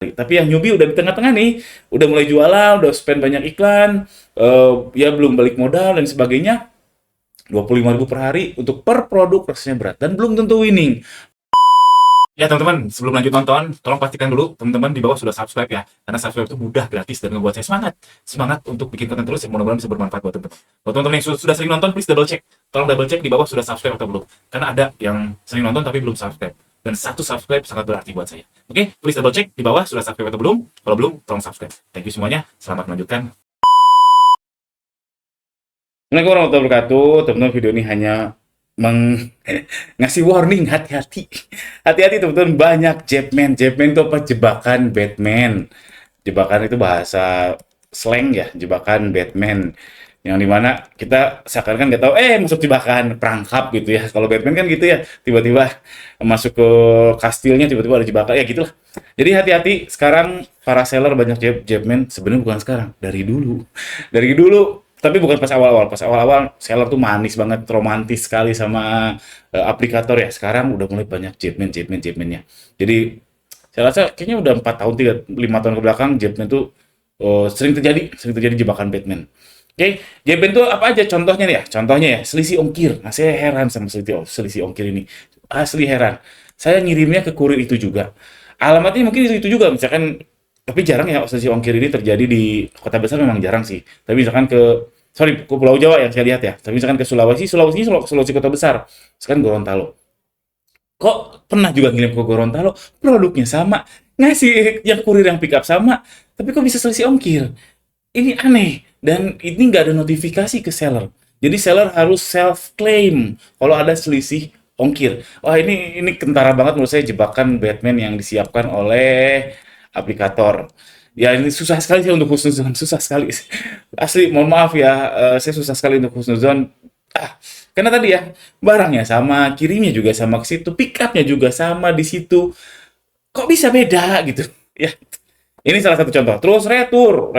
Tapi yang newbie udah di tengah-tengah nih, udah mulai jualan, udah spend banyak iklan, ya belum balik modal dan sebagainya, 25.000 per hari untuk per produk rasanya berat dan belum tentu winning. Ya teman-teman, sebelum lanjut nonton, tolong pastikan dulu teman-teman di bawah sudah subscribe ya. Karena subscribe itu mudah, gratis, dan ngebuat saya semangat. Semangat untuk bikin konten terus, yang mudah-mudahan bisa bermanfaat buat teman-teman. Buat teman-teman yang sudah sering nonton, please double check. Tolong double check di bawah sudah subscribe atau belum. Karena ada yang sering nonton tapi belum subscribe. Dan satu subscribe sangat berarti buat saya. Oke, please double check di bawah sudah subscribe atau belum. Kalau belum, tolong subscribe. Thank you semuanya, selamat melanjutkan. Assalamualaikum warahmatullahi wabarakatuh. Teman-teman, video ini hanya ngasih warning, hati-hati. Hati-hati teman-teman, banyak Japman. Japman itu apa? Jebakan Batman. Jebakan itu bahasa slang ya, jebakan Batman. Yang dimana kita seakan kan nggak tahu, masuk jebakan perangkap gitu ya. Kalau Batman kan gitu ya, tiba-tiba masuk ke kastilnya, tiba-tiba ada jebakan, ya gitulah. Jadi hati-hati, sekarang para seller banyak Japman, sebenarnya bukan sekarang, dari dulu. Dari dulu, tapi bukan pas awal-awal. Pas awal-awal seller tuh manis banget, romantis sekali sama aplikator ya. Sekarang udah mulai banyak Japman-nya. Jadi saya rasa kayaknya udah 4 tahun, 5 tahun ke belakang Japman tuh sering terjadi jebakan Batman. Oke, Japman tuh apa aja contohnya nih ya? Contohnya ya, selisih ongkir. Nah, saya heran sama selisih ongkir ini. Asli heran. Saya ngirimnya ke kurir itu juga. Alamatnya mungkin itu juga, misalkan, tapi jarang ya selisih ongkir ini terjadi di kota besar, memang jarang sih. Tapi misalkan ke Pulau Jawa yang saya lihat ya. Tapi misalkan ke Sulawesi kota besar. Sekarang Gorontalo. Kok pernah juga ngirim ke Gorontalo, produknya sama, ngasih yang kurir yang pick up sama, tapi kok bisa selisih ongkir? Ini aneh, dan ini nggak ada notifikasi ke seller. Jadi seller harus self-claim kalau ada selisih ongkir. Wah, ini kentara banget menurut saya, jebakan Batman yang disiapkan oleh aplikator. Ya, ini susah sekali sih untuk husnuzon, susah sekali. Asli, mohon maaf ya, saya susah sekali untuk husnuzon. Ah, karena tadi ya, barangnya sama, kirimnya juga sama ke situ, pick up-nya juga sama di situ. Kok bisa beda gitu? Ya, ini salah satu contoh. Terus retur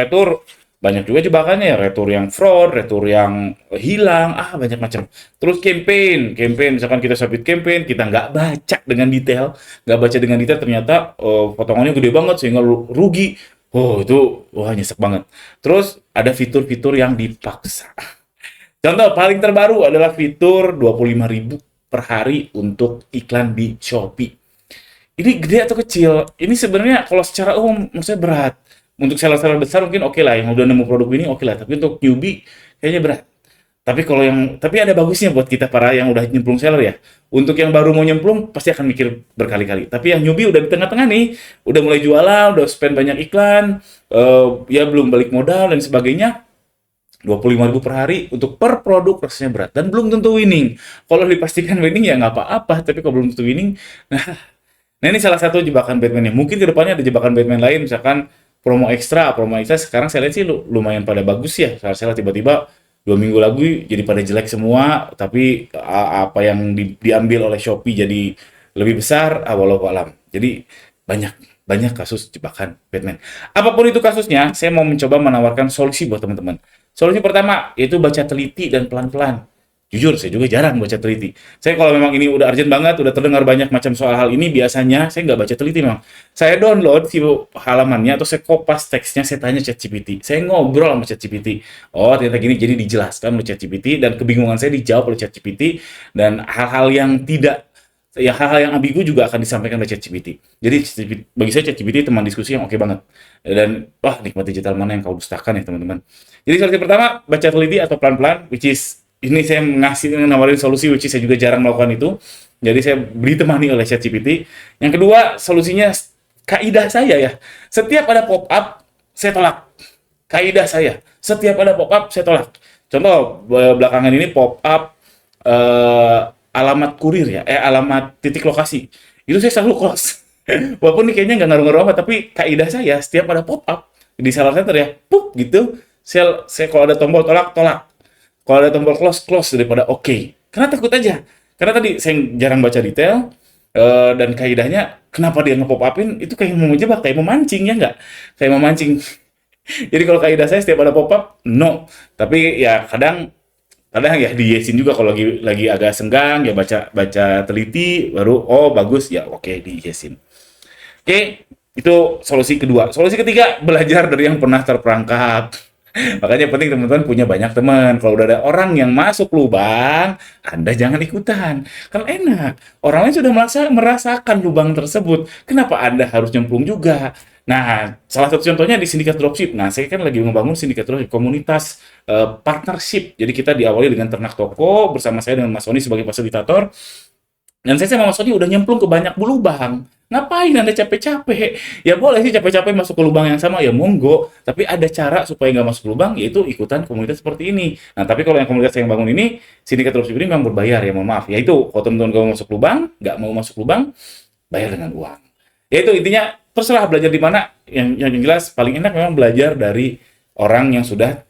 banyak juga jebakannya ya, retur yang fraud, retur yang hilang, banyak macam. Terus campaign misalkan kita submit campaign, kita nggak baca dengan detail, ternyata potongannya gede banget sehingga rugi. Oh, itu wah nyesek banget. Terus ada fitur-fitur yang dipaksa. Contoh paling terbaru adalah fitur 25.000 per hari untuk iklan di Shopee. Ini gede atau kecil? Ini sebenarnya kalau secara umum menurut saya berat. Untuk seller-seller besar mungkin oke lah, yang udah nemu produk ini oke lah. Tapi untuk newbie kayaknya berat. Tapi ada bagusnya buat kita para yang udah nyemplung seller ya. Untuk yang baru mau nyemplung pasti akan mikir berkali-kali. Tapi yang newbie udah di tengah-tengah nih, udah mulai jualan, udah spend banyak iklan, ya belum balik modal dan sebagainya. 25.000 per hari untuk per produk rasanya berat dan belum tentu winning. Kalau dipastikan winning ya nggak apa-apa, tapi kalau belum tentu winning, nah ini salah satu jebakan Batman nya. Mungkin kedepannya ada jebakan Batman lain, misalkan promo ekstra sekarang saya lihat sih lumayan pada bagus ya. Saya lihat tiba-tiba 2 minggu lagi jadi pada jelek semua, tapi apa yang diambil oleh Shopee jadi lebih besar, walau alam. Jadi banyak banyak kasus jebakan Batman. Apapun itu kasusnya, saya mau mencoba menawarkan solusi buat teman-teman. Solusi pertama yaitu baca teliti dan pelan-pelan. Jujur, saya juga jarang baca teliti. Saya kalau memang ini udah urgent banget, udah terdengar banyak macam soal hal ini, biasanya saya nggak baca teliti memang. Saya download halamannya atau saya kopas teksnya, saya tanya ChatGPT. Saya ngobrol sama ChatGPT. Oh, ternyata gini, jadi dijelaskan oleh ChatGPT dan kebingungan saya dijawab oleh ChatGPT, dan hal-hal yang ambigu juga akan disampaikan oleh ChatGPT. Jadi bagi saya ChatGPT teman diskusi yang oke banget. Dan wah, nikmat digital mana yang kau dustakan ya teman-teman. Jadi solusi pertama, baca teliti atau pelan-pelan, which is ini saya nawarin solusi which is saya juga jarang melakukan itu. Jadi saya ditemani oleh ChatGPT. Yang kedua, solusinya kaidah saya ya. Setiap ada pop-up, saya tolak. Kaidah saya, setiap ada pop-up, saya tolak. Contoh, belakangan ini pop-up alamat kurir ya, alamat titik lokasi. Itu saya selalu close. Walaupun ini kayaknya nggak ngaruh-ngaruh amat, tapi kaidah saya, setiap ada pop-up di seller center ya, pup gitu, saya kalau ada tombol tolak, tolak. Kalau ada tombol close, close daripada oke. Karena takut aja. Karena tadi saya jarang baca detail, dan kaidahnya kenapa dia nge-pop upin itu kayak mau menjebak, kayak memancing ya nggak? Kayak memancing. Jadi kalau kaidah saya setiap ada pop-up, no. Tapi ya kadang kadang ya di yesin juga kalau lagi agak senggang ya, baca baca teliti baru oh bagus ya, oke di yesin. Oke. Itu solusi kedua. Solusi ketiga, belajar dari yang pernah terperangkap. Makanya penting teman-teman punya banyak teman. Kalau udah ada orang yang masuk lubang, Anda jangan ikutan. Kalau enak, orang lain sudah merasakan lubang tersebut. Kenapa Anda harus nyemplung juga? Nah, salah satu contohnya di sindikat dropship. Nah, saya kan lagi membangun sindikat dropship, komunitas partnership. Jadi kita diawali dengan ternak toko bersama saya dengan Mas Sony sebagai fasilitator. Dan saya sama Mas Sony udah nyemplung ke banyak lubang. Ngapain Anda capek-capek? Ya boleh sih capek-capek masuk ke lubang yang sama, ya monggo. Tapi ada cara supaya nggak masuk lubang, yaitu ikutan komunitas seperti ini. Nah, tapi kalau yang komunitas yang bangun ini, sindikat dropship ini memang berbayar, ya mohon maaf. Ya itu, kalau teman-teman mau masuk lubang, nggak mau masuk lubang, bayar dengan uang. Ya itu intinya, terserah belajar di mana. Yang jelas, paling enak memang belajar dari orang yang sudah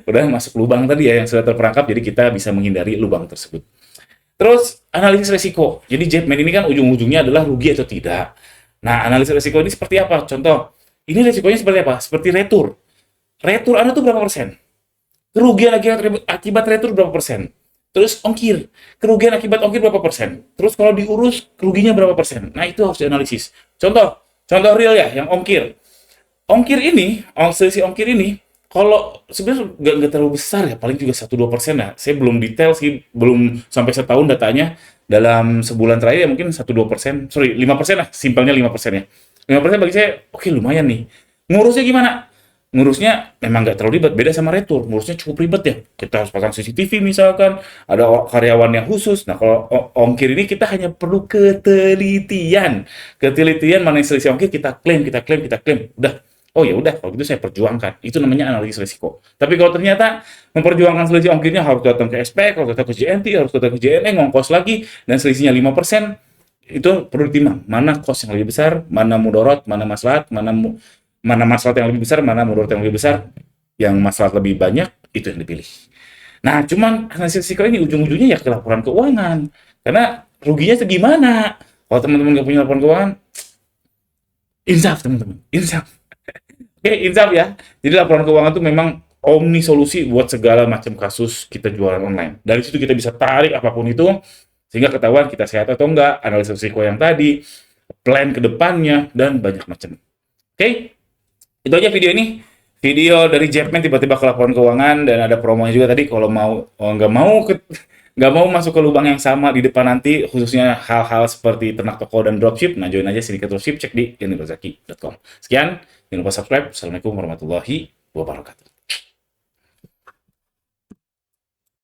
udah masuk lubang tadi ya, yang sudah terperangkap, jadi kita bisa menghindari lubang tersebut. Terus analisis resiko. Jadi Japman ini kan ujung-ujungnya adalah rugi atau tidak. Nah, analisis resiko ini seperti apa? Contoh, ini resikonya seperti apa? Seperti retur. Retur Anda tuh berapa persen? Kerugian akibat retur berapa persen? Terus ongkir. Kerugian akibat ongkir berapa persen? Terus kalau diurus, kerugiannya berapa persen? Nah, itu harus dianalisis. Contoh, contoh real ya, yang ongkir. Selisih ongkir ini, kalau sebenarnya nggak terlalu besar ya, paling juga 1-2% ya. Saya belum detail sih, belum sampai setahun datanya. Dalam sebulan terakhir ya mungkin 1-2%, sorry 5% lah, simpelnya 5% ya. 5% bagi saya, oke lumayan nih. Ngurusnya gimana? Ngurusnya memang nggak terlalu ribet, beda sama retur. Ngurusnya cukup ribet ya. Kita harus pasang CCTV misalkan, ada karyawan yang khusus. Nah kalau ongkir ini kita hanya perlu ketelitian. Ketelitian mana yang selisih ongkir, kita klaim, kita klaim, kita klaim. Udah, oh ya udah, kalau gitu saya perjuangkan. Itu namanya analisis risiko. Tapi kalau ternyata memperjuangkan selisih ongkirnya harus datang ke SPEK, harus datang ke JNT, harus datang ke JNE, ngongkos lagi, dan selisihnya 5%, itu perlu ditimbang. Mana cost yang lebih besar, mana mudorot, mana maslahat, mana maslahat yang lebih besar, mana mudorot yang lebih besar, yang maslahat lebih banyak, itu yang dipilih. Nah, cuman analisis risiko ini ujung-ujungnya ya ke laporan keuangan. Karena ruginya segimana? Kalau teman-teman nggak punya laporan keuangan, insaf teman-teman, insaf. Oke, insaf ya. Jadi laporan keuangan itu memang omni solusi buat segala macam kasus kita jualan online. Dari situ kita bisa tarik apapun itu, sehingga ketahuan kita sehat atau enggak, analisis risiko yang tadi, plan ke depannya, dan banyak macam. Oke, itu aja video ini. Video dari Japman tiba-tiba ke laporan keuangan, dan ada promonya juga tadi, kalau mau nggak mau masuk ke lubang yang sama di depan nanti, khususnya hal-hal seperti ternak toko dan dropship, nah join aja Sindikat Dropship, cek di yanirozaki.com. Sekian, jangan lupa subscribe. Assalamualaikum warahmatullahi wabarakatuh.